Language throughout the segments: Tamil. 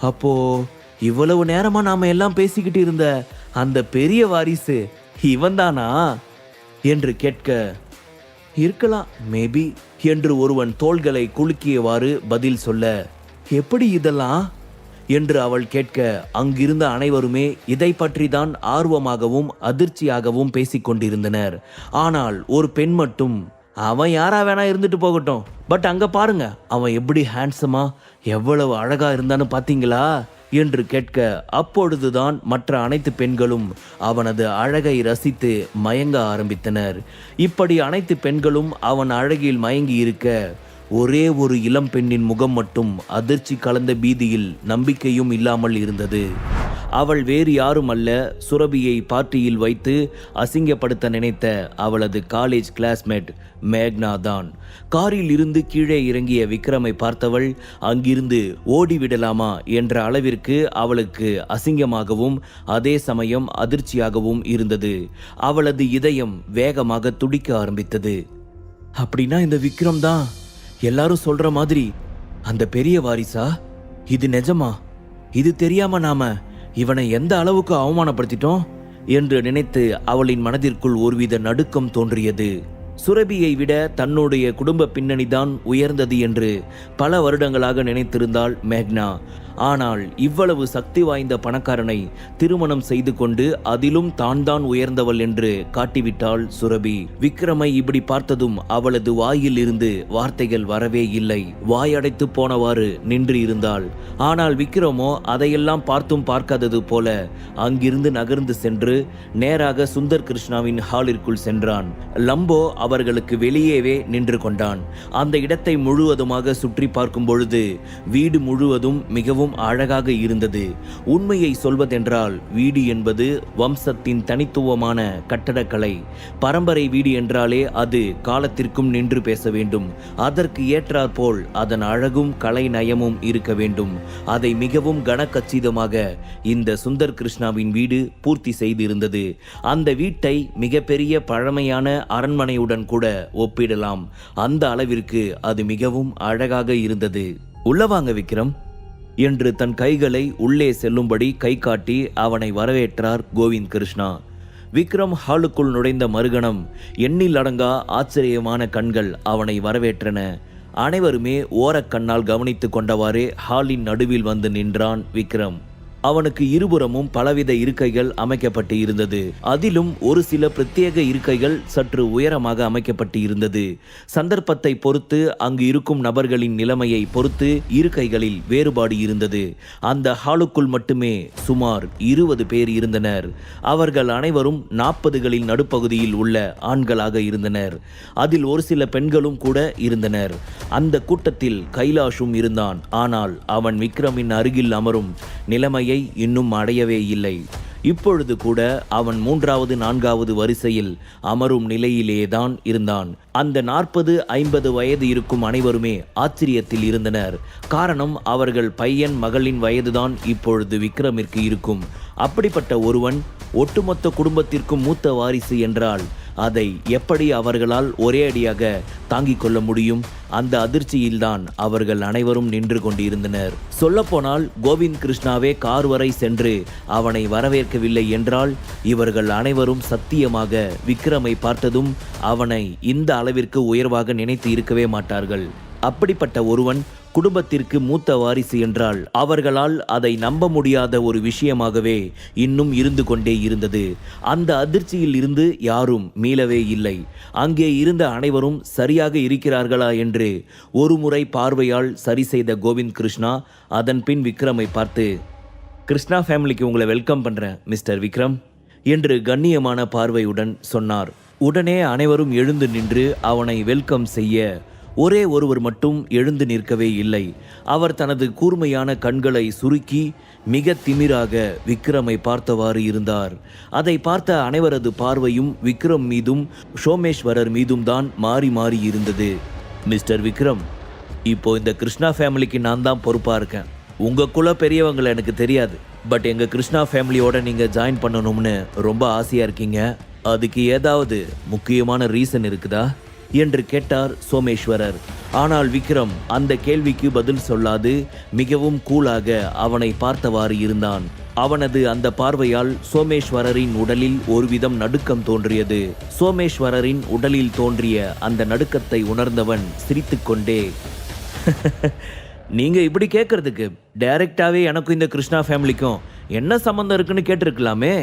அப்போ இவ்வளவு நேரமா நாம எல்லாம் பேசிக்கிட்டு இருந்த அந்த பெரிய வாரிசு இவன்தானா என்று கேட்க, இருக்கலாம் மேபி என்று ஒருவன் தோள்களை குலுக்கியவாறு பதில் சொல்ல, எப்படி இதெல்லாம் என்று அவள் கேட்க, அங்கிருந்த அனைவருமே இதை பற்றி தான் ஆர்வமாகவும் அதிர்ச்சியாகவும் பேசிக்கொண்டிருந்தனர். ஆனால் ஒரு பெண் மட்டும், அவன் யாரா வேணா இருந்துட்டு போகட்டும், பட் அங்க பாருங்க அவன் எப்படி ஹேண்ட்ஸமா எவ்வளவு அழகா இருந்தான்னு பாத்தீங்களா என்று கேட்க, அப்பொழுதுதான் மற்ற அனைத்து பெண்களும் அவனது அழகை ரசித்து மயங்க ஆரம்பித்தனர். இப்படி அனைத்து பெண்களும் அவன் அழகில் மயங்கி இருக்க, ஒரே ஒரு இளம் பெண்ணின் முகம் மட்டும் அதிர்ச்சி கலந்த பீதியில் நம்பிக்கையும் இல்லாமல் இருந்தது. அவள் வேறு யாரும் அல்ல, சுரபியை பார்ட்டியில் வைத்து அசிங்கப்படுத்த நினைத்த அவளது காலேஜ் கிளாஸ்மேட் மேக்னா தான். காரில் இருந்து கீழே இறங்கிய விக்ரமை பார்த்தவள் அங்கிருந்து ஓடிவிடலாமா என்ற அளவிற்கு அவளுக்கு அசிங்கமாகவும் அதே சமயம் அதிர்ச்சியாகவும் இருந்தது. அவளது இதயம் வேகமாக துடிக்க ஆரம்பித்தது. அப்படின்னா இந்த விக்ரம் தான் எல்லாரும் சொல்ற மாதிரி அந்த பெரிய வாரிசா? இது நிஜமா? இது தெரியாம நாம இவனை எந்த அளவுக்கு அவமானப்படுத்திட்டோம் என்று நினைத்து அவளின் மனதிற்குள் ஒருவித நடுக்கம் தோன்றியது. சுரபியை விட தன்னுடைய குடும்ப பின்னணிதான் உயர்ந்தது என்று பல வருடங்களாக நினைத்திருந்தாள் மேக்னா. ஆனால் இவ்வளவு சக்தி வாய்ந்த பணக்காரனை திருமணம் செய்து கொண்டு அதிலும் தான் உயர்ந்தவள் என்று காட்டிவிட்டாள் சுரபி. விக்ரமை இப்படி பார்த்ததும் அவளது வாயில் இருந்து வார்த்தைகள் வரவே இல்லை. வாயடைத்து போனவாறு நின்று இருந்தாள். ஆனால் விக்ரமோ அதையெல்லாம் பார்த்தும் பார்க்காதது போல அங்கிருந்து நகர்ந்து சென்று நேராக சுந்தர் கிருஷ்ணாவின் ஹாலிற்குள் சென்றான். லம்போ அவர்களுக்கு வெளியேவே நின்று கொண்டான். அந்த இடத்தை முழுவதுமாக சுற்றி பார்க்கும் பொழுது வீடு முழுவதும் மிகவும் அழகாக இருந்தது. உண்மையை சொல்வதென்றால் வீடு என்பது வம்சத்தின் தனித்துவமான கட்டடக்கலை. பரம்பரை வீடு என்றாலே அது காலத்திற்கும் நின்று பேச வேண்டும். அதற்கு ஏற்றாற்போல் அதன் அழகும் கலை நயமும் இருக்க வேண்டும். அதை மிகவும் கனக்கச்சிதமாக இந்த சுந்தர் கிருஷ்ணாவின் வீடு பூர்த்தி செய்திருந்தது. அந்த வீட்டை மிகப்பெரிய பழமையான அரண்மனையுடன் கூட ஒப்பிடலாம். அந்த அளவிற்கு அது மிகவும் அழகாக இருந்தது. உள்ளவாங்க விக்ரம் என்று தன் கைகளை உள்ளே செல்லும்படி கை காட்டி அவனை வரவேற்றார் கோவிந்த் கிருஷ்ணா. விக்ரம் ஹாலுக்குள் நுழைந்த மறுகணம் எண்ணில் அடங்கா ஆச்சரியமான கண்கள் அவனை வரவேற்றன. அனைவருமே ஓரக்கண்ணால் கவனித்து கொண்டவாறே ஹாலின் நடுவில் வந்து நின்றான் விக்ரம். அவனுக்கு இருபுறமும் பலவித இருக்கைகள் அமைக்கப்பட்டு இருந்தது. அதிலும் ஒரு சில பிரத்யேக இருக்கைகள் சற்று உயரமாக அமைக்கப்பட்டு இருந்தது. சந்தர்ப்பத்தை பொறுத்து அங்கு இருக்கும் நபர்களின் நிலைமையை பொறுத்து இருக்கைகளில் வேறுபாடு இருந்தது. அந்த ஹாலுக்குள் மட்டுமே சுமார் 20 பேர் இருந்தனர். அவர்கள் அனைவரும் 40களின் நடுப்பகுதியில் உள்ள ஆண்களாக இருந்தனர். அதில் ஒரு சில பெண்களும் கூட இருந்தனர். அந்த கூட்டத்தில் கைலாஷும் இருந்தான். ஆனால் அவன் விக்ரமின் அருகில் அமரும் நிலைமையை இன்னும் அடையவே இல்லை. இப்பொழுது கூட அவன் 3வது 4வது வரிசையில் அமரும் நிலையிலேதான் இருந்தான். அந்த 40-50 வயது இருக்கும் அனைவருமே ஆச்சரியத்தில் இருந்தனர். காரணம், அவர்கள் பையன் மகளின் வயதுதான் இப்பொழுது விக்ரமிற்கு இருக்கும். அப்படிப்பட்ட ஒருவன் ஒட்டுமொத்த குடும்பத்திற்கும் மூத்த வாரிசு என்றால் அதை எப்படி அவர்களால் ஒரே அடியாக தாங்கிக் கொள்ள முடியும்? அந்த அதிர்ச்சியில்தான் அவர்கள் அனைவரும் நின்று கொண்டிருந்தனர். சொல்லப்போனால் கோவிந்த் கிருஷ்ணாவே கார் வரை சென்று அவனை வரவேற்கவில்லை என்றால் இவர்கள் அனைவரும் சத்தியமாக விக்ரமை பார்த்ததும் அவனை இந்த அளவிற்கு உயர்வாக நினைத்து இருக்கவே மாட்டார்கள். அப்படிப்பட்ட ஒருவன் குடும்பத்திற்கு மூத்த வாரிசு என்றால் அவர்களால் அதை நம்ப முடியாத ஒரு விஷயமாகவே இன்னும் இருந்து கொண்டே இருந்தது. அந்த அதிர்ச்சியில் இருந்து யாரும் மீளவே இல்லை. அங்கே இருந்த அனைவரும் சரியாக இருக்கிறார்களா என்று ஒரு முறை பார்வையால் சரி செய்த கோவிந்த் கிருஷ்ணா அதன் பின் விக்ரமை பார்த்து, கிருஷ்ணா ஃபேமிலிக்கு உங்களை வெல்கம் பண்ணுறேன் மிஸ்டர் விக்ரம் என்று கண்ணியமான பார்வையுடன் சொன்னார். உடனே அனைவரும் எழுந்து நின்று அவனை வெல்கம் செய்ய ஒரே ஒருவர் மட்டும் எழுந்து நிற்கவே இல்லை. அவர் தனது கூர்மையான கண்களை சுருக்கி மிக திமிராக விக்ரமை பார்த்தவாறு இருந்தார். அதை பார்த்த அனைவரது பார்வையும் விக்ரம் மீதும் சோமேஸ்வரர் மீதும் தான் மாறி மாறி இருந்தது. மிஸ்டர் விக்ரம், இப்போ இந்த கிருஷ்ணா ஃபேமிலிக்கு நான் தான் பொறுப்பாக இருக்கேன். உங்கள் குல பெரியவங்களை எனக்கு தெரியாது, பட் எங்கள் கிருஷ்ணா ஃபேமிலியோட நீங்கள் ஜாயின் பண்ணணும்னு ரொம்ப ஆசையாக இருக்கீங்க. அதுக்கு ஏதாவது முக்கியமான ரீசன் இருக்குதா என்று கேட்டார் சோமேஸ்வரர். ஆனால் விக்ரம் அந்த கேள்விக்கு பதில் சொல்லாது மிகவும் கூலாக அவனை பார்த்தவாறு இருந்தான். அவனது அந்த பார்வையால் சோமேஸ்வரரின் உடலில் ஒருவிதம் நடுக்கம் தோன்றியது. சோமேஸ்வரரின் உடலில் தோன்றிய அந்த நடுக்கத்தை உணர்ந்தவன் சிரித்துக்கொண்டே, நீங்க இப்படி கேட்கறதுக்கு டைரக்டாவே எனக்கும் இந்த கிருஷ்ணா ஃபேமிலிக்கும் என்ன சம்பந்தம் இருக்குன்னு கேட்டிருக்கலாமே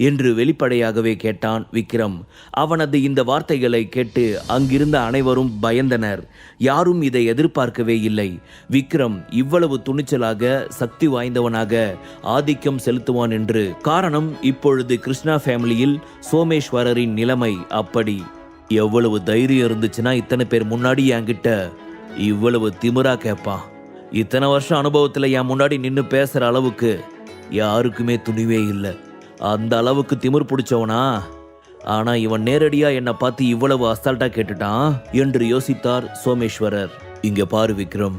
என்று வெளிப்படையாகவே கேட்டான் விக்ரம். அவனது இந்த வார்த்தைகளை கேட்டு அங்கிருந்த அனைவரும் பயந்தனர். யாரும் இதை எதிர்பார்க்கவே இல்லை. விக்ரம் இவ்வளவு துணிச்சலாக சக்தி வாய்ந்தவனாக ஆதிக்கம் செலுத்துவான் என்று. காரணம், இப்பொழுது கிருஷ்ணா ஃபேமிலியில் சோமேஸ்வரரின் நிலைமை அப்படி. எவ்வளவு தைரியம் இருந்துச்சுன்னா இத்தனை பேர் முன்னாடி என்கிட்ட இவ்வளவு திமிரா கேட்பான். இத்தனை வருஷம் அனுபவத்தில் என் முன்னாடி நின்று பேசுற அளவுக்கு யாருக்குமே துணிவே இல்லை. அந்த அளவுக்கு திமிர் பிடிச்சவனா? ஆனா இவன் நேரடியா என்னை பார்த்து இவ்வளவு அசால்ட்டா கேட்டுட்டான் என்று யோசித்தார் சோமேஸ்வரர். இங்க பாரு விக்ரம்,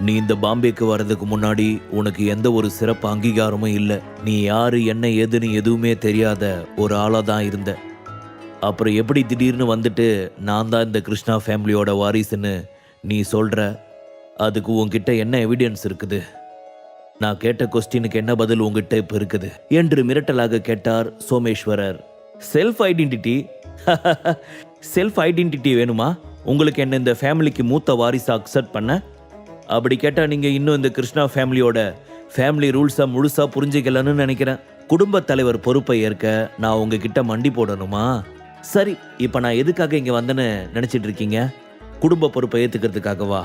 நீ இந்த பாம்பேக்கு வர்றதுக்கு முன்னாடி உனக்கு எந்த ஒரு சிறப்பு அங்கீகாரமும் இல்லை. நீ யாரு என்ன ஏதுன்னு எதுவுமே தெரியாத ஒரு ஆளா தான் இருந்த. அப்புறம் எப்படி திடீர்னு வந்துட்டு நான் தான் இந்த கிருஷ்ணா ஃபேமிலியோட வாரிசுன்னு நீ சொல்ற? அதுக்கு உன்கிட்ட என்ன எவிடன்ஸ் இருக்குது? நான் கேட்ட கொஸ்டினுக்கு என்ன பதில் உங்ககிட்ட இப்ப இருக்குது என்று மிரட்டலாக கேட்டார் Someswarar. Self identity? Self identity வேணுமா உங்களுக்கு என்ன இந்த ஃபேமிலிக்கு மூத்த வாரிசு அக்செப்ட் பண்ண? அப்படி கேட்டா நீங்க இன்னும் இந்த கிருஷ்ணா ஃபேமிலியோட ஃபேமிலி ரூல்ஸை முழுசா புரிஞ்சுக்கலன்னு நினைக்கிறேன். குடும்ப தலைவர் பொறுப்பை ஏற்க நான் உங்ககிட்ட மண்டி போடணுமா? சரி, இப்ப நான் எதுக்காக இங்க வந்தேன்னு நினைச்சிட்டு இருக்கீங்க? குடும்ப பொறுப்பை ஏத்துக்கிறதுக்காகவா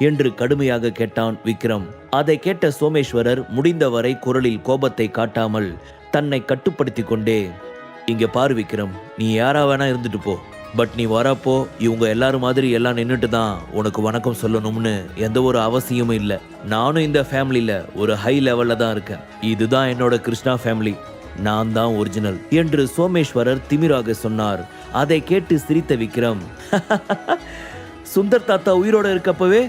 என்று கடுமையாக கேட்டான் விக்ரம். அதை கேட்ட சோமேஸ்வரர் முடிந்தவரை குரலில் கோபத்தை காட்டாமல் தன்னை கட்டுப்படுத்தி கொண்டே, இங்க பாரு விக்ரம், நீ யாரா வேணா இருந்துட்டு போ. பட் நீ வரப்போ இவங்க எல்லாரும் மாதிரி எல்லாம் நின்றுட்டு தான் உனக்கு வணக்கம் சொல்லணும்னு எந்த ஒரு அவசியமும் இல்லை. நானும் இந்த ஃபேமிலியில ஒரு ஹை லெவல்ல தான் இருக்கேன். இதுதான் என்னோட கிருஷ்ணா ஃபேமிலி, நான் தான் ஒரிஜினல் என்று சோமேஸ்வரர் திமிராக சொன்னார். அதை கேட்டு சிரித்த விக்ரம், சுந்தர் தாத்தா உயிரோட இருக்கப்பவே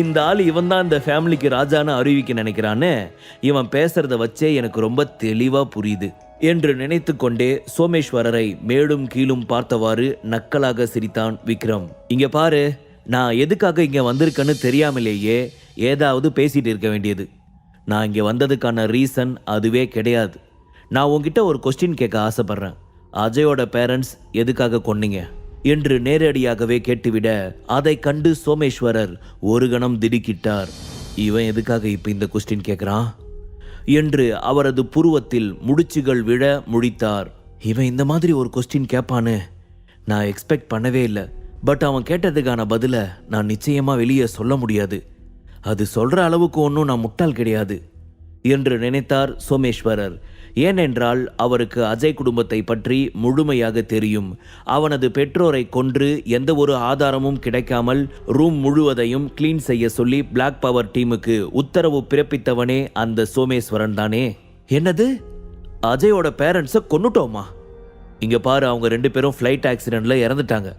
இந்த ஆள் இவன் தான் இந்த ஃபேமிலிக்கு ராஜான்னு அறிவிக்க நினைக்கிறான்னு இவன் பேசுறத வச்சே எனக்கு ரொம்ப தெளிவா புரியுது என்று நினைத்து கொண்டே சோமேஸ்வரரை மேலும் கீழும் பார்த்தவாறு நக்கலாக சிரித்தான் விக்ரம். இங்க பாரு, நான் எதுக்காக இங்க வந்திருக்கேன்னு தெரியாமலேயே ஏதாவது பேசிட்டு இருக்க வேண்டியது. நான் இங்க வந்ததுக்கான ரீசன் அதுவே கிடையாது. நான் உங்ககிட்ட ஒரு கொஸ்டின் கேட்க ஆசைப்படுறேன். அஜயோட பேரண்ட்ஸ் எதுக்காக கொன்னீங்க என்று நேரடியாகவே கேட்டுவிட அதை கண்டு சோமேஸ்வரர் ஒரு கணம் திடுக்கிட்டார். இவன் எதுக்காக இப்ப இந்த கொஸ்டின் கேட்கிறான் என்று அவரது புருவத்தில் முடிச்சுகள் விழ முழித்தார். இவன் இந்த மாதிரி ஒரு கொஸ்டின் கேட்பான்னு நான் எக்ஸ்பெக்ட் பண்ணவே இல்லை. பட் அவன் கேட்டதுக்கான பதில நான் நிச்சயமா வெளியே சொல்ல முடியாது. அது சொல்ற அளவுக்கு ஒன்றும் நான் முட்டாள் கிடையாது என்று நினைத்தார் சோமேஸ்வரர். ஏனென்றால் அவருக்கு அஜய் குடும்பத்தை பற்றி முழுமையாக தெரியும். அவனது பெற்றோரை கொன்று எந்த ஒரு ஆதாரமும் கிடைக்காமல் ரூம் முழுவதையும் கிளீன் செய்ய சொல்லி பிளாக் பவர் டீமுக்கு உத்தரவு பிறப்பித்தவனே அந்த சோமேஸ்வரன் தானே. என்னது, அஜயோட பேரண்ட்ஸை கொன்னுட்டோமா? இங்க பாரு, அவங்க 2 பேரும் ஃப்ளைட் ஆக்சிடென்ட்ல இறந்துட்டாங்க.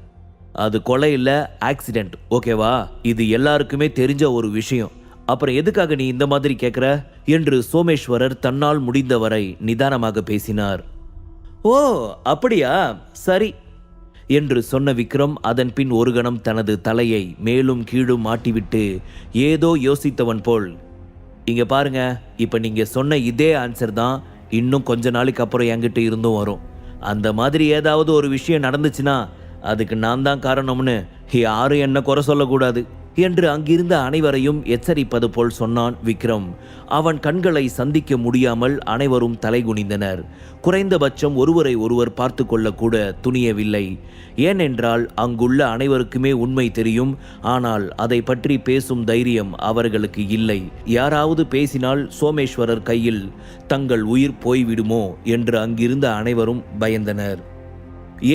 அது கொலை இல்ல, ஆக்சிடென்ட், ஓகேவா? இது எல்லாருக்குமே தெரிஞ்ச ஒரு விஷயம். அப்புறம் எதுக்காக நீ இந்த மாதிரி கேட்குற என்று சோமேஸ்வரர் தன்னால் முடிந்தவரை நிதானமாக பேசினார். ஓ அப்படியா, சரி என்று சொன்ன விக்ரம் அதன் பின் ஒரு கணம் தனது தலையை மேலும் கீழும் மாட்டிவிட்டு ஏதோ யோசித்தவன் போல், இங்க பாருங்க, இப்ப நீங்க சொன்ன இதே ஆன்சர் தான் இன்னும் கொஞ்ச நாளைக்கு அப்புறம் என்கிட்ட இருந்தும் வரும். அந்த மாதிரி ஏதாவது ஒரு விஷயம் நடந்துச்சுன்னா அதுக்கு நான் தான் காரணம்னு யாரும் என்ன குறை சொல்லக்கூடாது என்று அங்கிருந்த அனைவரையும் எச்சரிப்பது போல் சொன்னான் விக்ரம். அவன் கண்களை சந்திக்க முடியாமல் அனைவரும் தலைகுனிந்தனர். குறைந்தபட்சம் ஒருவரை ஒருவர் பார்த்து கொள்ளக்கூட துணியவில்லை. ஏனென்றால் அங்குள்ள அனைவருக்குமே உண்மை தெரியும். ஆனால் அதை பற்றி பேசும் தைரியம் அவர்களுக்கு இல்லை. யாராவது பேசினால் சோமேஸ்வரர் கையில் தங்கள் உயிர் போய்விடுமோ என்று அங்கிருந்த அனைவரும் பயந்தனர்.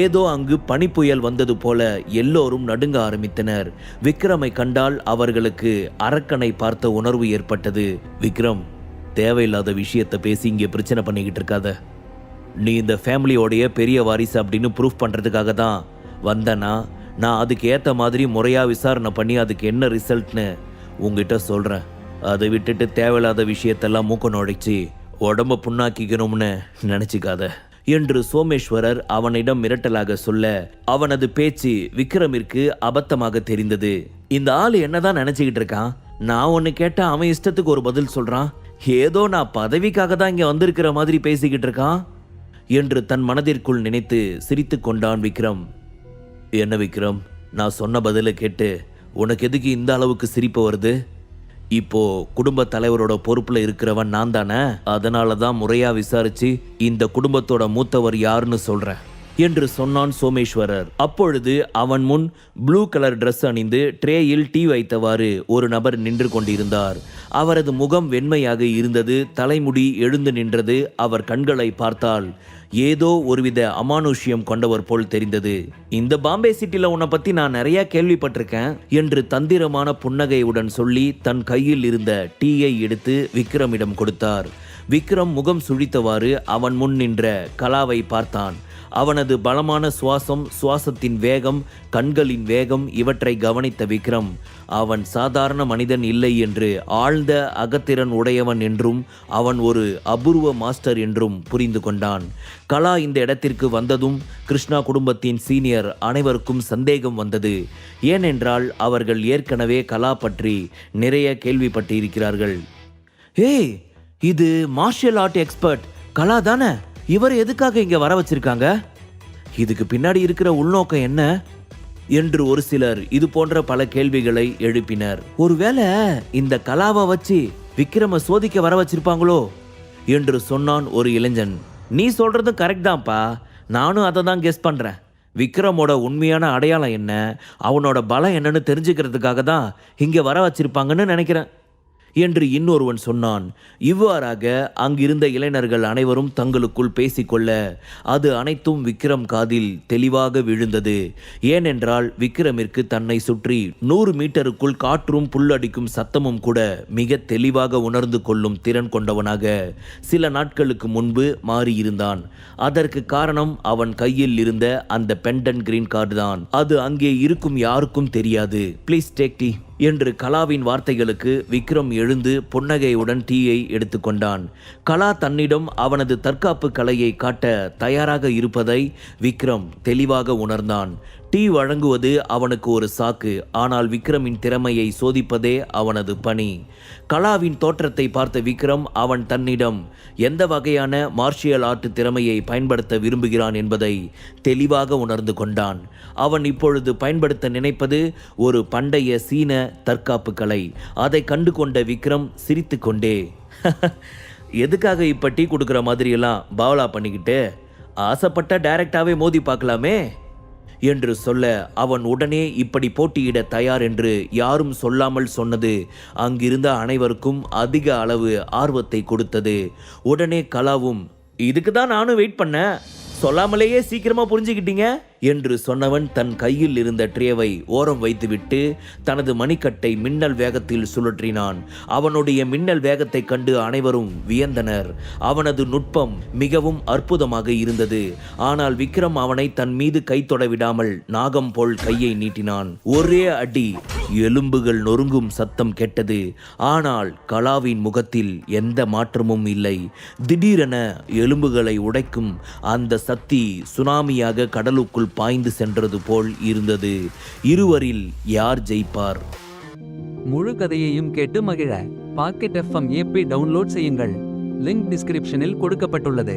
ஏதோ அங்கு பனிப்புயல் வந்தது போல எல்லோரும் நடுங்க ஆரம்பித்தனர். விக்ரமை கண்டால் அவர்களுக்கு அரக்கனை பார்த்த உணர்வு ஏற்பட்டது. விக்ரம், தேவையில்லாத விஷயத்தை பேசி இங்கே பிரச்சனை பண்ணிக்கிட்டு இருக்காத. நீ இந்த ஃபேமிலியோடைய பெரிய வாரிசு அப்படின்னு ப்ரூஃப் பண்ணுறதுக்காக தான் வந்தனா, நான் அதுக்கு ஏற்ற மாதிரி முறையாக விசாரணை பண்ணி அதுக்கு என்ன ரிசல்ட்னு உங்ககிட்ட சொல்கிறேன். அதை விட்டுட்டு தேவையில்லாத விஷயத்தெல்லாம் மூக்க நுழைச்சி உடம்ப புண்ணாக்கிக்கணும்னு நினச்சிக்காத என்று சோமேஸ்வரர் அவனிடம் மிரட்டலாக சொல்ல அவனது பேச்சு விக்ரமிற்கு அபத்தமாக தெரிந்தது. இந்த ஆள் என்னதான் நினைச்சுக்கிட்டு இருக்கான்? நான் ஒன்னு கேட்டா அவன் இஷ்டத்துக்கு ஒரு பதில் சொல்றான். ஏதோ நான் பதவிக்காக தான் இங்க வந்திருக்கிற மாதிரி பேசிக்கிட்டு இருக்கான் என்று தன் மனதிற்குள் நினைத்து சிரித்து கொண்டான் விக்ரம். என்ன விக்ரம், நான் சொன்ன பதிலை கேட்டு உனக்கு எதுக்கு இந்த அளவுக்கு சிரிப்பு வருது? இப்போ குடும்ப தலைவரோட பொறுப்புல இருக்கிறவன் நான் தானே, அதனால தான் முறையா விசாரிச்சு இந்த குடும்பத்தோட மூத்தவர் யாருன்னு சொல்றேன் என்று சொன்னான் சோமேஸ்வரர். அப்பொழுது அவன் முன் ப்ளூ கலர் டிரெஸ் அணிந்து ட்ரேயில் டீ வைத்தவாறு ஒரு நபர் நின்று கொண்டிருந்தார். அவரது முகம் வெண்மையாக இருந்தது, தலைமுடி எழுந்து நின்றது. அவர் கண்களை பார்த்தால் ஏதோ ஒருவித அமானுஷ்யம் கொண்டவர் போல் தெரிந்தது. இந்த பாம்பே சிட்டில உன்னை பத்தி நான் நிறைய கேள்விப்பட்டிருக்கேன் என்று தந்திரமான புன்னகையுடன் சொல்லி தன் கையில் இருந்த டீயை எடுத்து விக்ரமிடம் கொடுத்தார். விக்ரம் முகம் சுழித்தவாறு அவன் முன் நின்ற கலாவை பார்த்தான். அவனது பலமான சுவாசம், சுவாசத்தின் வேகம், கண்களின் வேகம் இவற்றை கவனித்த விக்ரம் அவன் சாதாரண மனிதன் இல்லை என்று, ஆழ்ந்த அகத்திறன் உடையவன் என்றும் அவன் ஒரு அபூர்வ மாஸ்டர் என்றும் புரிந்து கொண்டான். கலா இந்த இடத்திற்கு வந்ததும் கிருஷ்ணா குடும்பத்தின் சீனியர் அனைவருக்கும் சந்தேகம் வந்தது. ஏனென்றால் அவர்கள் ஏற்கனவே கலா பற்றி நிறைய கேள்விப்பட்டிருக்கிறார்கள். ஏய், இது மார்ஷியல் ஆர்ட் எக்ஸ்பர்ட் கலா தானே? இவர் எதுக்காக இங்க வர வச்சிருக்காங்க? இதுக்கு பின்னாடி இருக்கிற உள்நோக்கம் என்ன என்று ஒரு சிலர் இது போன்ற பல கேள்விகளை எழுப்பினர். ஒருவேளை இந்த கலாவை வச்சு விக்ரம சோதிக்க வர வச்சிருப்பாங்களோ என்று சொன்னான் ஒரு இளைஞன். நீ சொல்றதும் கரெக்ட் தான்ப்பா, நானும் அதை தான் கெஸ் பண்றேன். விக்ரமோட உண்மையான அடையாளம் என்ன, அவனோட பலம் என்னன்னு தெரிஞ்சுக்கிறதுக்காக தான் இங்க வர வச்சிருப்பாங்கன்னு நினைக்கிறேன் என்று இன்னொருவன் சொன்னான். இவ்வாறாக அங்கிருந்த இளைஞர்கள் அனைவரும் தங்களுக்குள் பேசிக்கொள்ள அது அனைத்தும் விக்ரம் காதில் தெளிவாக விழுந்தது. ஏனென்றால் விக்ரமிற்கு தன்னை சுற்றி 100 மீட்டருக்குள் காற்றும் புல்லடிக்கும் சத்தமும் கூட மிக தெளிவாக உணர்ந்து கொள்ளும் திறன் கொண்டவனாக சில நாட்களுக்கு முன்பு மாறியிருந்தான். அதற்கு காரணம் அவன் கையில் இருந்த அந்த பெண்டன் கிரீன் கார்டு தான். அது அங்கே இருக்கும் யாருக்கும் தெரியாது. ப்ளீஸ் டேக் டீ என்று கலாவின் வார்த்தைகளுக்கு விக்ரம் எழுந்து புன்னகையுடன் டீயை எடுத்துக்கொண்டான். கலா தன்னிடம் அவனது தற்காப்பு கலையை காட்ட தயாராக இருப்பதை விக்ரம் தெளிவாக உணர்ந்தான். டீ வழங்குவது அவனுக்கு ஒரு சாக்கு, ஆனால் விக்ரமின் திறமையை சோதிப்பதே அவனது பணி. கலாவின் தோற்றத்தை பார்த்த விக்ரம் அவன் தன்னிடம் எந்த வகையான மார்ஷியல் ஆர்ட் திறமையை பயன்படுத்த விரும்புகிறான் என்பதை தெளிவாக உணர்ந்து கொண்டான். அவன் இப்பொழுது பயன்படுத்த நினைப்பது ஒரு பண்டைய சீன தற்காப்பு கலை. அதை கண்டு கொண்ட விக்ரம் சிரித்து கொண்டே எதுக்காக இப்ப டீ கொடுக்குற மாதிரியெல்லாம் பாவலா பண்ணிக்கிட்டு, ஆசைப்பட்ட டைரக்டாவே மோதி பார்க்கலாமே என்று சொல்ல அவன் உடனே இப்படி போட்டியிட தயார் என்று யாரும் சொல்லாமல் சொன்னது அங்கிருந்த அனைவருக்கும் அதிக அளவு ஆர்வத்தை கொடுத்தது. உடனே கலாவும் இதுக்கு தான் நானும் வெயிட் பண்ணேன், சொல்லாமலேயே சீக்கிரமா புரிஞ்சுக்கிட்டீங்க என்று சொன்னவன் தன் கையில் இருந்த ட்ரேவை ஓரம் வைத்துவிட்டு தனது மணிக்கட்டை மின்னல் வேகத்தில் சுழற்றினான். அவனுடைய மின்னல் வேகத்தை கண்டு அனைவரும் வியந்தனர். அவனது நுட்பம் மிகவும் அற்புதமாக இருந்தது. ஆனால் விக்ரம் அவனை தன் மீது கை தொட விடாமல் நாகம் போல் கையை நீட்டினான். ஒரே அடி, எலும்புகள் நொறுங்கும் சத்தம் கேட்டது. ஆனால் கலாவின் முகத்தில் எந்த மாற்றமும் இல்லை. திடீரென எலும்புகளை உடைக்கும் அந்த சக்தி சுனாமியாக கடலுக்குள் பாய்ந்து சென்றது போல் இருந்தது. இருவரில் யார் ஜெயிப்பார்? முழு கதையையும் கேட்டு மகிழ பாக்கெட் FM app டவுன்லோட் செய்யுங்கள். லிங்க் டிஸ்கிரிப்ஷனில் கொடுக்கப்பட்டுள்ளது.